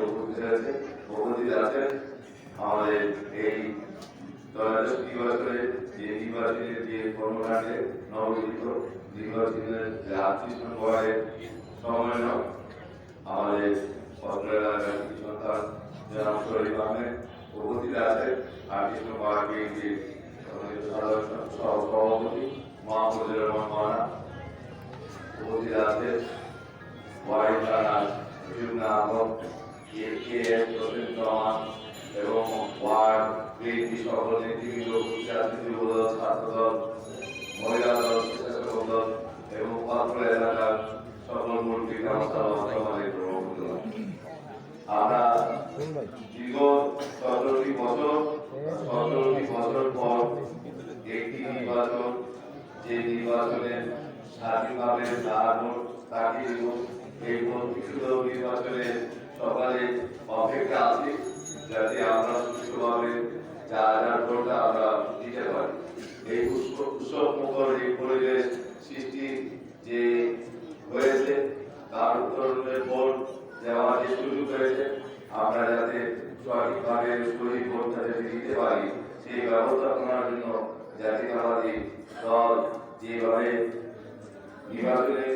উপস্থিত হয়েছে, উপস্থিত আছেন আমাদের এই ত্রয়োদশ নির্বাচনে যে নির্বাচনের যে কর্মকাণ্ডে নবগঠিত নির্বাচনের যে 38 নং ওয়ার্ডের সমন্বয়ক আমাদের অত্র এলাকার সন্তান জনাব শরীফ আহমেদ উপস্থিত আছেন। 38 নং ওয়ার্ড বিএনপির সভাপতি মাহমুদুর রহমান মানা উপস্থিত আছেন। ওয়ার্ড থানার যুগ্না আহমদ KS রহমান এবং ওয়ার্ড বিএনপি সকল নেতৃবৃন্দ উপস্থিত আছেন। যুবদল, ছাত্রদল, মহিলা দল, স্বেচ্ছাসেবক দল এবং অত্র এলাকার সকল মুরব্বী আমরা দীর্ঘ 17টি বছর পর একটি নির্বাচন, যে নির্বাচনে স্বাধীনভাবে এই প্রতিষ্ঠিত নির্বাচনে সকালে অপেক্ষা আছি যাতে আমরা সুষ্ঠুভাবে যার ভোটটা আমরা দিতে পারি। এই উৎসব মুখর এই পরিবেশ সৃষ্টি যে হয়েছে তার উত্তরণের ভোট দেওয়ার যে সুযোগ হয়েছে, আমরা যাতে সঠিকভাবে সঠিক ভোটটা যাতে দিতে পারি সেই ব্যবস্থা করার জন্য জাতীয়তাবাদী দল যেভাবে নির্বাচনে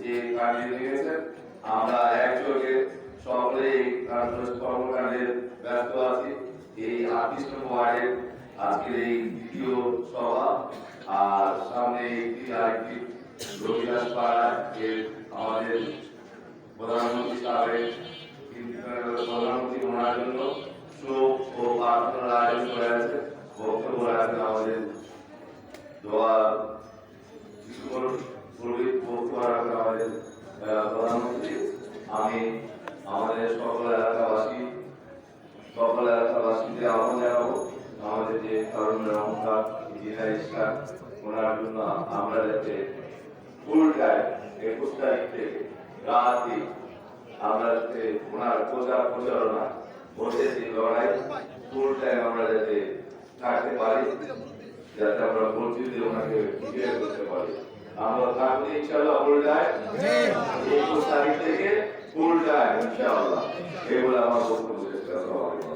যে কার্য নিয়েছেন, আমরা একযোগে সকলে এই কর্মকাণ্ডে ব্যস্ত আছি। এই 38 নং ওয়ার্ডের আজকের এই দ্বিতীয় সভা, আর সামনে আরেকটি রবিদাস পাড়ায় আমাদের প্রধানমন্ত্রী সাহেব প্রধানমন্ত্রী ওনার জন্য শোক ও প্রার্থনার আয়োজন করে আছে। বক্তব্য রাখবেন আমাদের দোয়া বক্তব্য রাখবেন আমাদের প্রধানমন্ত্রী। আমি আমাদের সকল এলাকাবাসীকে আহ্বান জানাবো আমাদের যে তরুণ রহমতা জিনা ইসলাম ওনার জন্য আমরা যাতে ফুল টাইম 21 তারিখ থেকে রাতে আমরা যাতে ওনার প্রচারণা ভোটের যে লড়াই ফুল টাইম আমরা যাতে থাকতে পারি, যাতে আমরা ভোট দিতে ওনাকে বিজয় করতে পারি। আমরা থাকতে ইনশাআল্লাহ ফুল টাইম 21 তারিখ থেকে ফুল টাইম ইনশাআল্লাহ। এগুলো আমার বক্তব্য শেষ করা।